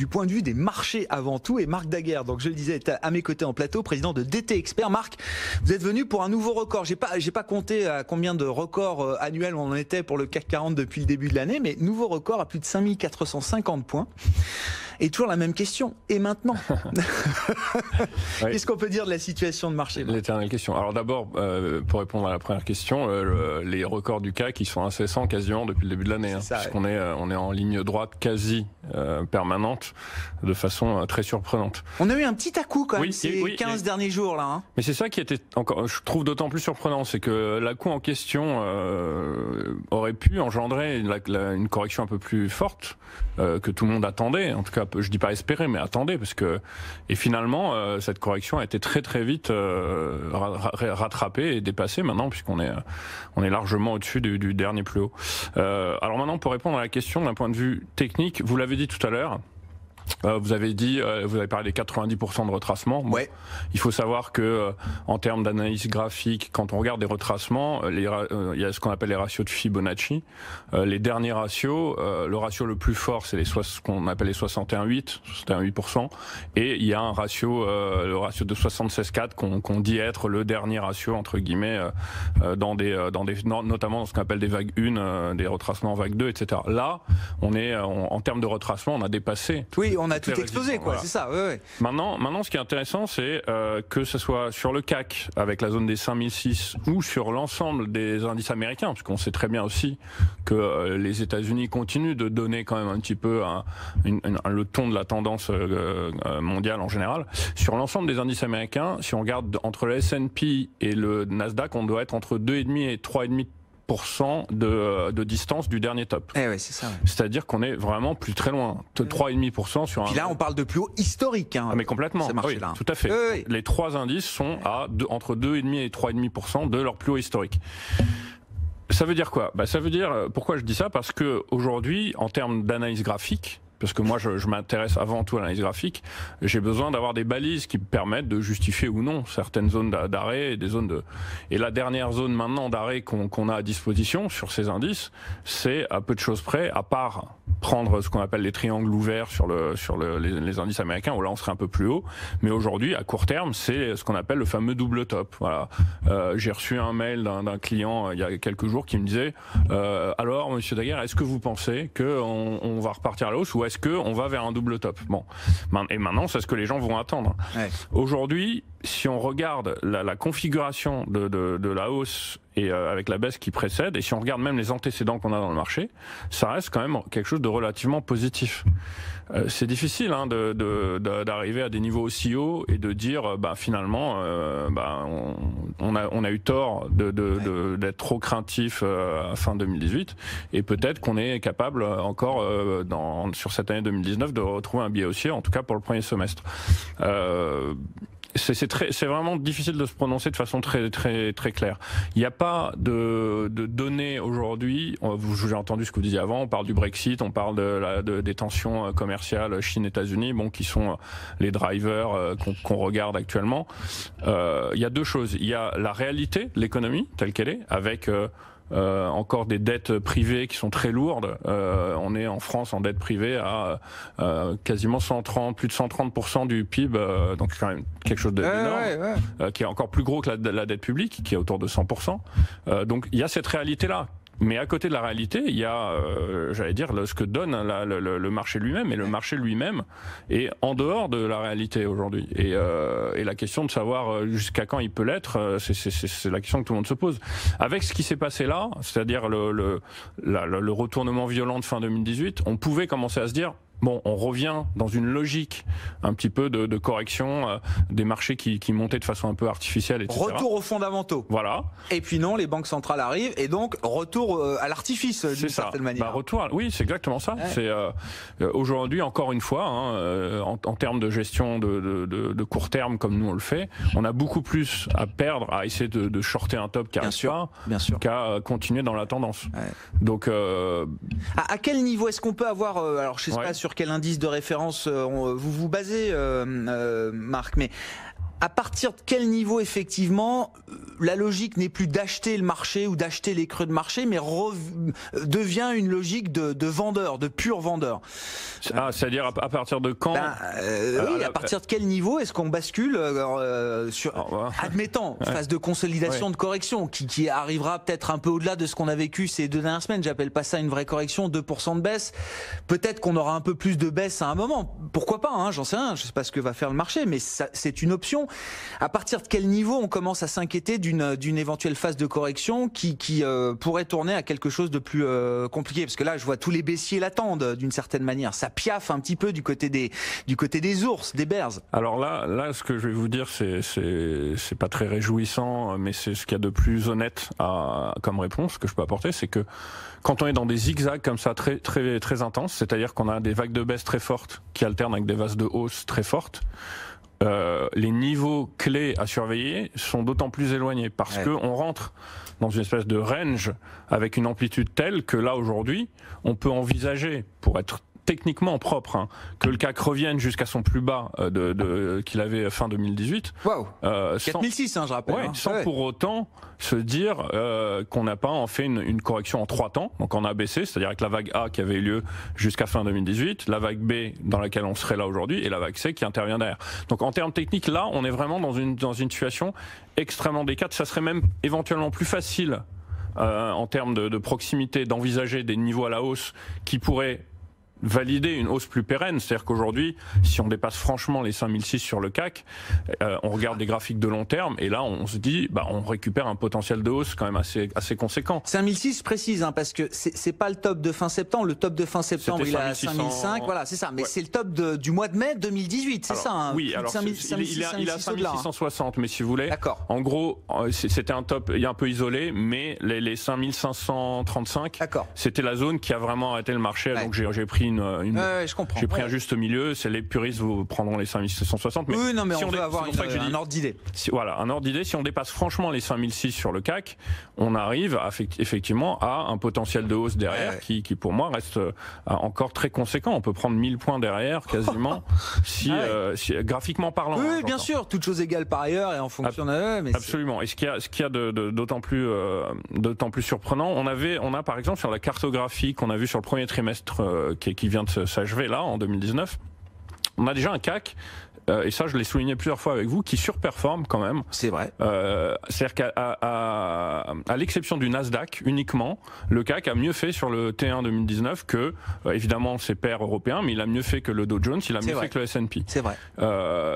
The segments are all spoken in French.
du point de vue des marchés avant tout. Et Marc Daguerre, donc je le disais, est à mes côtés en plateau, président de DT Expert. Marc, vous êtes venu pour un nouveau record. J'ai pas compté à combien de records annuels on en était pour le CAC 40 depuis le début de l'année, mais nouveau record à plus de 5450 points. Et toujours la même question. Et maintenant Oui. Qu'est-ce qu'on peut dire de la situation de marché? L'éternelle question. Alors d'abord, pour répondre à la première question, les records du CAC, ils sont incessants quasiment depuis le début de l'année, puisqu'on est en ligne droite quasi permanente, de façon très surprenante. On a eu un petit à-coup quand même ces 15 derniers jours là. Hein. Mais c'est ça qui était encore, je trouve d'autant plus surprenant, c'est que l'à-coup en question aurait pu engendrer une correction un peu plus forte que tout le monde attendait. En tout cas, je dis pas espérer, mais attendait, parce que et finalement cette correction a été très vite rattrapée et dépassée maintenant, puisqu'on est largement au-dessus du dernier plus haut. Alors maintenant, pour répondre à la question d'un point de vue technique, vous l'avez dit tout à l'heure. Vous avez parlé des 90% de retracement. Bon, ouais. Il faut savoir que en termes d'analyse graphique, quand on regarde des retracements, il y a ce qu'on appelle les ratios de Fibonacci. Les derniers ratios, le ratio le plus fort, c'est ce qu'on appelle les 61,8%, et il y a un ratio, le ratio de 76,4 qu'on dit être le dernier ratio entre guillemets notamment dans ce qu'on appelle des vagues 1, des retracements vague 2, etc. Là, on est en termes de retracement, on a dépassé. Oui, on a tout explosé, quoi. Voilà. C'est ça. Ouais. Maintenant, ce qui est intéressant, c'est que ce soit sur le CAC avec la zone des 5006 ou sur l'ensemble des indices américains, parce qu'on sait très bien aussi que les États-Unis continuent de donner quand même un petit peu le ton de la tendance mondiale en général. Sur l'ensemble des indices américains, si on regarde entre le S&P et le Nasdaq, on doit être entre 2,5 et 3,5% de distance du dernier top. Ouais, c'est ça. Ouais. C'est-à-dire qu'on est vraiment plus très loin. 3,5% sur un... Puis là, on parle de plus haut historique. Hein, mais complètement. Oui, tout à fait. Oui. Les trois indices sont entre 2,5 et 3,5% de leur plus haut historique. Ça veut dire quoi? Ça veut dire, pourquoi je dis ça? Parce que aujourd'hui, en termes d'analyse graphique, parce que moi je m'intéresse avant tout à l'analyse graphique, j'ai besoin d'avoir des balises qui me permettent de justifier ou non certaines zones d'arrêt et des zones de... Et la dernière zone maintenant d'arrêt qu'on a à disposition sur ces indices, c'est à peu de choses près, à part prendre ce qu'on appelle les triangles ouverts sur les indices américains, où là on serait un peu plus haut, mais aujourd'hui à court terme c'est ce qu'on appelle le fameux double top. Voilà. J'ai reçu un mail d'un client il y a quelques jours qui me disait alors monsieur Daguerre, est-ce que vous pensez qu'on va repartir à la hausse ou est-ce qu'on va vers un double top? Bon, et maintenant c'est ce que les gens vont attendre. Ouais. Aujourd'hui, si on regarde la configuration de la hausse et avec la baisse qui précède, et si on regarde même les antécédents qu'on a dans le marché, ça reste quand même quelque chose de relativement positif. C'est difficile d'arriver à des niveaux aussi hauts et de dire finalement on a eu tort d'être trop craintif à fin 2018, et peut-être qu'on est capable encore sur cette année 2019 de retrouver un biais haussier, en tout cas pour le premier semestre. C'est vraiment difficile de se prononcer de façon très claire. Il n'y a pas de données aujourd'hui. J'ai entendu ce que vous disiez avant. On parle du Brexit, on parle des tensions commerciales Chine-États-Unis, qui sont les drivers qu'on regarde actuellement. Il y a deux choses. Il y a la réalité, l'économie telle qu'elle est, avec encore des dettes privées qui sont très lourdes. On est en France en dette privée à quasiment plus de 130% du PIB, donc quand même quelque chose d'énorme, qui est encore plus gros que la dette publique, qui est autour de 100%. Donc il y a cette réalité-là. Mais à côté de la réalité, il y a, j'allais dire, ce que donne le marché lui-même, et le marché lui-même est en dehors de la réalité aujourd'hui. Et la question de savoir jusqu'à quand il peut l'être, c'est la question que tout le monde se pose. Avec ce qui s'est passé là, c'est-à-dire le retournement violent de fin 2018, on pouvait commencer à se dire... Bon, on revient dans une logique un petit peu de correction des marchés qui montaient de façon un peu artificielle, etc. Retour aux fondamentaux. Voilà. Et puis non, les banques centrales arrivent, et donc retour à l'artifice d'une certaine manière. Oui, c'est exactement ça. Ouais. C'est aujourd'hui, encore une fois, en termes de gestion de court terme, comme nous on le fait, on a beaucoup plus à perdre à essayer de shorter un top qu'à continuer dans la tendance. Ouais. Donc, à quel niveau est-ce qu'on peut avoir, alors je sais pas sur quel indice de référence vous vous basez, Marc, mais À partir de quel niveau, effectivement, la logique n'est plus d'acheter le marché ou d'acheter les creux de marché, mais devient une logique de vendeur, de pur vendeur? C'est-à-dire à partir de quand? Oui, à partir de quel niveau est-ce qu'on bascule admettons, phase de consolidation, de correction, qui arrivera peut-être un peu au-delà de ce qu'on a vécu ces 2 dernières semaines. J'appelle pas ça une vraie correction, 2% de baisse. Peut-être qu'on aura un peu plus de baisse à un moment. Pourquoi pas, hein, j'en sais rien, je sais pas ce que va faire le marché, mais c'est une option. À partir de quel niveau on commence à s'inquiéter d'une éventuelle phase de correction qui pourrait tourner à quelque chose de plus compliqué? Parce que là, je vois tous les baissiers l'attendent d'une certaine manière. Ça piaffe un petit peu du côté des ours, des bears. Alors là, ce que je vais vous dire, c'est pas très réjouissant, mais c'est ce qu'il y a de plus honnête comme réponse que je peux apporter, c'est que quand on est dans des zigzags comme ça très très très intenses, c'est-à-dire qu'on a des vagues de baisse très fortes qui alternent avec des vagues de hausse très fortes, les niveaux clés à surveiller sont d'autant plus éloignés parce que on rentre dans une espèce de range avec une amplitude telle que là aujourd'hui on peut envisager, pour être techniquement propre, hein, que le CAC revienne jusqu'à son plus bas qu'il avait fin 2018. Waouh, 4006, hein, je rappelle. Ouais, sans pour autant se dire qu'on n'a pas en fait une correction en 3 temps. Donc on a baissé, c'est-à-dire avec la vague A qui avait eu lieu jusqu'à fin 2018, la vague B dans laquelle on serait là aujourd'hui, et la vague C qui intervient derrière. Donc en termes techniques, là, on est vraiment dans une situation extrêmement délicate. Ça serait même éventuellement plus facile en termes de proximité d'envisager des niveaux à la hausse qui pourraient valider une hausse plus pérenne. C'est-à-dire qu'aujourd'hui, si on dépasse franchement les 5006 sur le CAC, on regarde des graphiques de long terme et là on se dit, on récupère un potentiel de hausse quand même assez conséquent. 5006, je précise, hein, parce que c'est pas le top de fin septembre. Le top de fin septembre, il est à 5005. Voilà, c'est ça. Mais c'est le top du mois de mai 2018, c'est ça, hein. Oui, alors il a 5660, mais si vous voulez, en gros, c'était un top un peu isolé, mais les 5535, c'était la zone qui a vraiment arrêté le marché. Donc j'ai pris je comprends. J'ai pris un juste milieu. C'est les puristes vous prendront les 5760. Mais oui, non, mais si on veut avoir un ordre d'idée. Voilà, un ordre d'idée. Si on dépasse franchement les 5006 sur le CAC, on arrive effectivement à un potentiel de hausse derrière qui pour moi reste encore très conséquent. On peut prendre 1000 points derrière quasiment, si graphiquement parlant. Oui, bien sûr, toutes choses égales par ailleurs et en fonction de. Mais absolument. Et ce qu'il y a d'autant plus surprenant, on a par exemple sur la cartographie qu'on a vue sur le premier trimestre qui vient de s'achever là en 2019, on a déjà un CAC, et ça je l'ai souligné plusieurs fois avec vous, qui surperforme quand même. C'est vrai. C'est-à-dire qu'à l'exception du Nasdaq uniquement, le CAC a mieux fait sur le T1 2019 que, évidemment, ses pairs européens, mais il a mieux fait que le Dow Jones, il a mieux fait que le S&P. C'est vrai.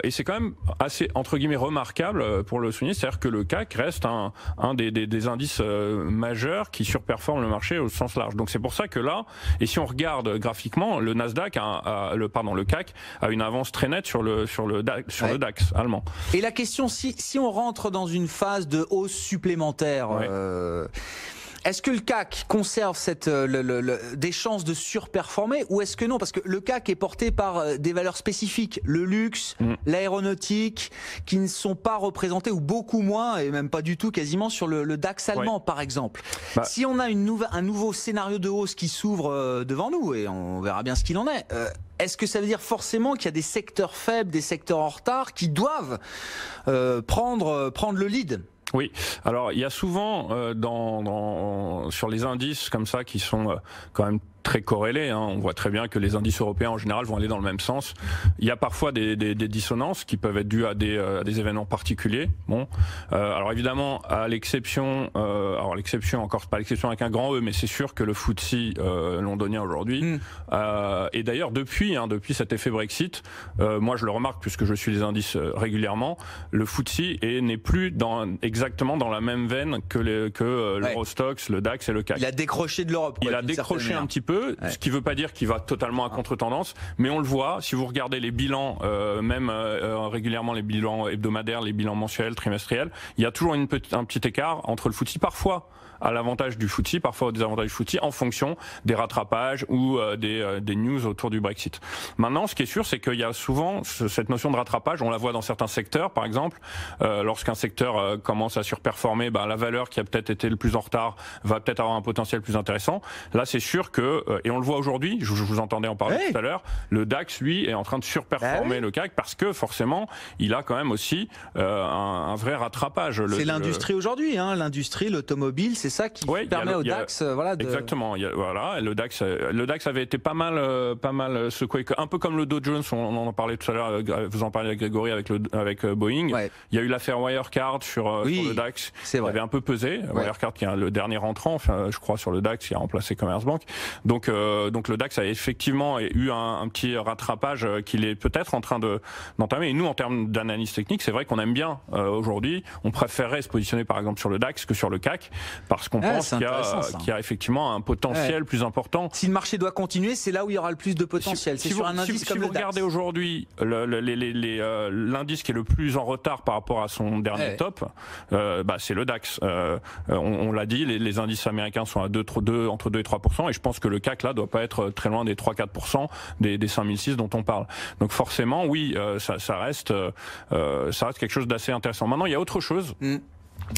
Et c'est quand même assez, entre guillemets, remarquable pour le souligner, c'est-à-dire que le CAC reste un des indices majeurs qui surperforme le marché au sens large. Donc c'est pour ça que là, et si on regarde graphiquement, le Nasdaq, le CAC a une avance très nette sur le DAX allemand. Et la question, si on rentre dans une phase de hausse supplémentaire, est-ce que le CAC conserve des chances de surperformer ou est-ce que non? Parce que le CAC est porté par des valeurs spécifiques, le luxe, l'aéronautique, qui ne sont pas représentées ou beaucoup moins, et même pas du tout quasiment, sur le DAX allemand par exemple. Si on a un nouveau scénario de hausse qui s'ouvre devant nous, et on verra bien ce qu'il en est, est-ce que ça veut dire forcément qu'il y a des secteurs faibles, des secteurs en retard qui doivent prendre le lead? Oui, alors il y a souvent sur les indices comme ça qui sont quand même très corrélés, hein. On voit très bien que les indices européens en général vont aller dans le même sens. Il y a parfois des dissonances qui peuvent être dues à des événements particuliers. Bon, alors évidemment à l'exception, encore pas l'exception avec un grand E, mais c'est sûr que le FTSE londonien aujourd'hui, et d'ailleurs depuis cet effet Brexit, moi je le remarque puisque je suis les indices régulièrement, le FTSE n'est plus exactement dans la même veine que l'Eurostoxx, le DAX et le CAC. Il a décroché de l'Europe. Il a décroché un petit peu. Ce qui ne veut pas dire qu'il va totalement à contre-tendance, mais on le voit, si vous regardez les bilans, régulièrement les bilans hebdomadaires, les bilans mensuels, trimestriels, il y a toujours un petit écart entre le FTSE, parfois à l'avantage du FTSE, parfois au désavantage du FTSE, en fonction des rattrapages ou des news autour du Brexit. Maintenant, ce qui est sûr, c'est qu'il y a souvent cette notion de rattrapage, on la voit dans certains secteurs, par exemple, lorsqu'un secteur commence à surperformer, la valeur qui a peut-être été le plus en retard va peut-être avoir un potentiel plus intéressant. Là, c'est sûr que et on le voit aujourd'hui, je vous entendais en parler tout à l'heure, le DAX, lui, est en train de surperformer le CAC parce que forcément, il a quand même aussi un vrai rattrapage. C'est l'industrie aujourd'hui, hein, l'industrie, l'automobile, c'est ça qui permet au DAX, voilà. Exactement. Voilà, le DAX avait été pas mal secoué, un peu comme le Dow Jones. On en parlait tout à l'heure. Vous en parliez, Grégory, avec Boeing. Ouais. Il y a eu l'affaire Wirecard sur le DAX. C'est vrai. Avait un peu pesé. Wirecard, qui est le dernier entrant, enfin, je crois, sur le DAX, qui a remplacé Commerzbank. Donc le DAX a effectivement eu un petit rattrapage qu'il est peut-être en train d'entamer. Et nous, en termes d'analyse technique, c'est vrai qu'on aime bien aujourd'hui. On préférerait se positionner par exemple sur le DAX que sur le CAC parce qu'on pense qu'il y a effectivement un potentiel plus important. Si le marché doit continuer, c'est là où il y aura le plus de potentiel. C'est sur un indice comme le DAX. Si vous regardez aujourd'hui l'indice qui est le plus en retard par rapport à son dernier top, c'est le DAX. On l'a dit, les indices américains sont à entre 2 et 3%, et je pense que le CAC là doit pas être très loin des 3-4% des 5006 dont on parle. Donc forcément, oui, ça reste quelque chose d'assez intéressant. Maintenant, il y a autre chose.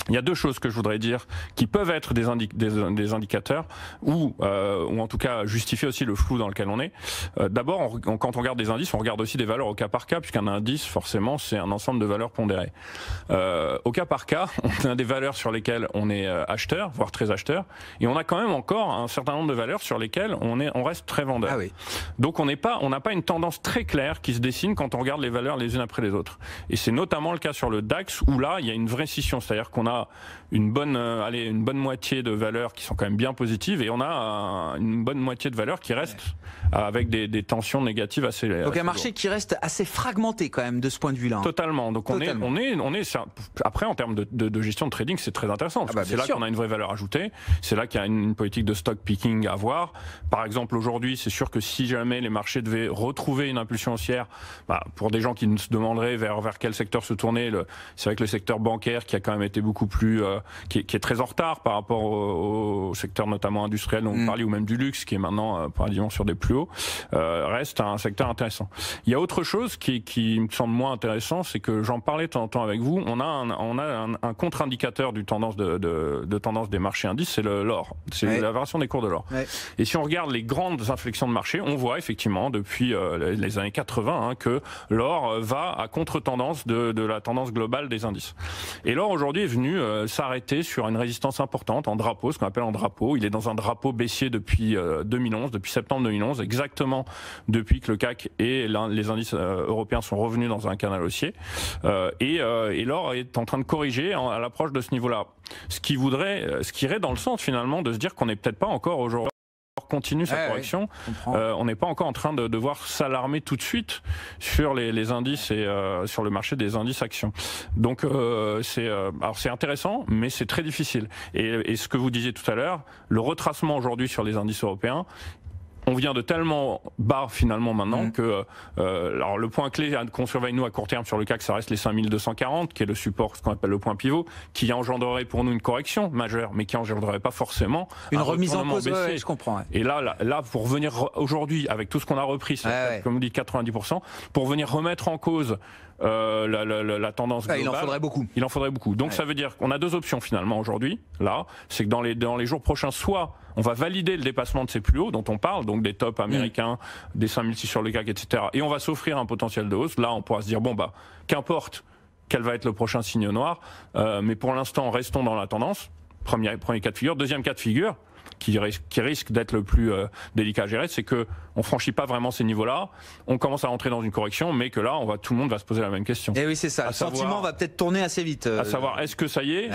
Il y a deux choses que je voudrais dire qui peuvent être des indicateurs ou en tout cas justifier aussi le flou dans lequel on est. D'abord, quand on regarde des indices, on regarde aussi des valeurs au cas par cas, puisqu'un indice, forcément, c'est un ensemble de valeurs pondérées. Au cas par cas, on a des valeurs sur lesquelles on est acheteur, voire très acheteur, et on a quand même encore un certain nombre de valeurs sur lesquelles on reste très vendeur. Ah oui. Donc on n'a pas une tendance très claire qui se dessine quand on regarde les valeurs les unes après les autres. Et c'est notamment le cas sur le DAX, où là, il y a une vraie scission, c'est-à-dire qu'on a une bonne moitié de valeurs qui sont quand même bien positives, et on a une bonne moitié de valeurs qui restent avec des tensions négatives assez. Donc un marché qui reste assez fragmenté quand même de ce point de vue-là. Totalement. Donc on est après, en termes de gestion de trading, c'est très intéressant parce que c'est là qu'on a une vraie valeur ajoutée. C'est là qu'il y a une politique de stock picking à avoir. Par exemple, aujourd'hui, c'est sûr que si jamais les marchés devaient retrouver une impulsion haussière, pour des gens qui se demanderaient vers quel secteur se tourner, c'est vrai que le secteur bancaire, qui a quand même été beaucoup plus, qui est très en retard par rapport au secteur notamment industriel dont vous parliez, ou même du luxe, qui est maintenant probablement sur des plus hauts, reste un secteur intéressant. Il y a autre chose qui me semble moins intéressant, c'est que j'en parlais de temps en temps avec vous, on a un contre-indicateur du tendance de tendance des marchés indices, c'est l'or, c'est la variation des cours de l'or. Et si on regarde les grandes inflexions de marché, on voit effectivement depuis les années 80 que l'or va à contre-tendance de la tendance globale des indices. Et l'or aujourd'hui est venu s'arrêter sur une résistance importante en drapeau, ce qu'on appelle en drapeau. Il est dans un drapeau baissier depuis 2011, depuis septembre 2011, exactement depuis que le CAC et les indices européens sont revenus dans un canal haussier. Et l'or est en train de corriger à l'approche de ce niveau-là. Ce qui irait dans le sens finalement de se dire qu'on n'est peut-être pas encore aujourd'hui continue sa correction. On n'est pas encore en train de devoir s'alarmer tout de suite sur les indices et sur le marché des indices actions. Donc c'est intéressant, mais c'est très difficile. Et ce que vous disiez tout à l'heure, le retracement aujourd'hui sur les indices européens, on vient de tellement bas finalement maintenant que alors le point clé qu'on surveille nous à court terme sur le CAC, ça reste les 5240, qui est le support, ce qu'on appelle le point pivot, qui engendrerait pour nous une correction majeure, mais qui engendrerait pas forcément une remise en cause. Je comprends. Et là pour venir aujourd'hui avec tout ce qu'on a repris, comme vous dites 90%, pour venir remettre en cause la tendance globale, il en faudrait beaucoup. Donc ça veut dire qu'on a deux options finalement aujourd'hui. Là, c'est que dans les jours prochains, soit on va valider le dépassement de ces plus hauts dont on parle, donc des tops américains, des 5006 sur le CAC, etc. Et on va s'offrir un potentiel de hausse. Là, on pourra se dire qu'importe quel va être le prochain signe noir, mais pour l'instant, restons dans la tendance. Premier cas de figure. Deuxième cas de figure, qui risque d'être le plus délicat à gérer, c'est que on franchit pas vraiment ces niveaux-là, on commence à rentrer dans une correction, mais que là, tout le monde va se poser la même question. Et oui, c'est ça. Le sentiment va peut-être tourner assez vite. À savoir, est-ce que ça y est,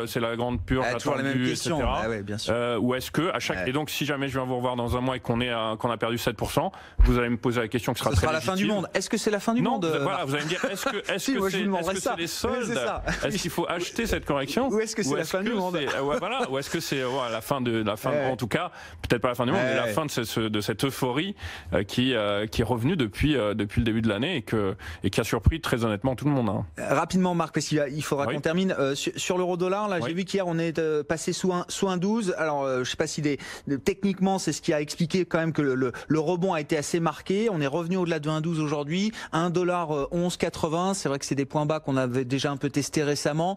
c'est la grande purge, toujours la même question, bien sûr. Ou est-ce que et donc si jamais je viens vous revoir dans un mois et qu'on a perdu 7%, vous allez me poser la question qui sera très la fin du monde. Est-ce que c'est la fin du monde? Voilà, vous allez me dire, est-ce que c'est les soldes? Est-ce qu'il faut acheter cette correction? Ou est-ce que c'est la fin du monde? Ou est-ce que c'est la fin en tout cas, peut-être pas la fin du monde, mais la fin de cette euphorie qui est revenue depuis le début de l'année et qui a surpris très honnêtement tout le monde. Rapidement, Marc, parce qu'il faudra qu'on termine. Sur l'euro-dollar, là, j'ai vu qu'hier on est passé sous un 12. Alors, je sais pas si techniquement, c'est ce qui a expliqué quand même que le rebond a été assez marqué. On est revenu au-delà de 1,12 aujourd'hui. $1,1180. C'est vrai que c'est des points bas qu'on avait déjà un peu testé récemment.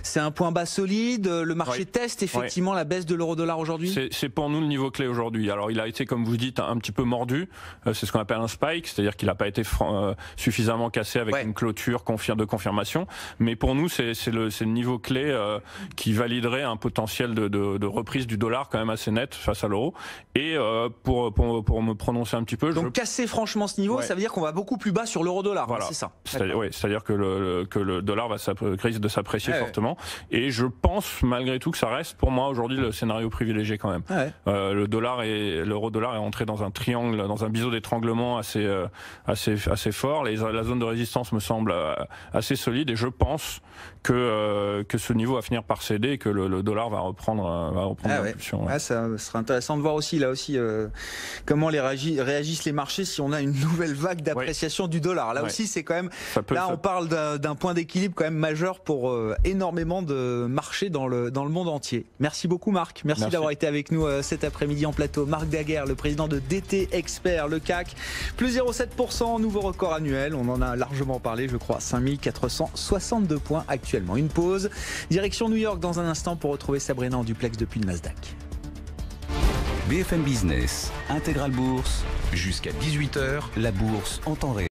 C'est un point bas solide. Le marché teste effectivement la baisse de l'euro-dollar aujourd'hui. aujourd'hui? C'est pour nous le niveau clé aujourd'hui. Alors il a été, comme vous dites, un petit peu mordu. C'est ce qu'on appelle un spike, c'est-à-dire qu'il n'a pas été suffisamment cassé avec une clôture de confirmation. Mais pour nous, c'est le niveau clé qui validerait un potentiel de reprise du dollar quand même assez net face à l'euro. Et pour me prononcer un petit peu... Donc casser franchement ce niveau, ça veut dire qu'on va beaucoup plus bas sur l'euro-dollar, voilà. C'est ça. C'est-à-dire que le dollar risque de s'apprécier fortement. Et je pense malgré tout que ça reste pour moi aujourd'hui le scénario privilégié quand même. L'euro-dollar est entré dans un triangle, dans un biseau d'étranglement assez fort. La zone de résistance me semble assez solide et je pense que ce niveau va finir par céder et que le dollar va reprendre l'impulsion. Ça sera intéressant de voir aussi comment réagissent les marchés si on a une nouvelle vague d'appréciation du dollar. Là aussi, c'est quand même. On parle d'un point d'équilibre quand même majeur pour énormément de marchés dans le monde entier. Merci beaucoup, Marc. Merci. D'avoir été avec nous cet après-midi en plateau. Marc Daguerre, le président de DT Expert, le CAC, plus 0,7%, nouveau record annuel. On en a largement parlé, je crois, 5462 points actuellement. Une pause. Direction New York dans un instant pour retrouver Sabrina en duplex depuis le Nasdaq. BFM Business, Intégral Bourse, jusqu'à 18h, la bourse en temps réel.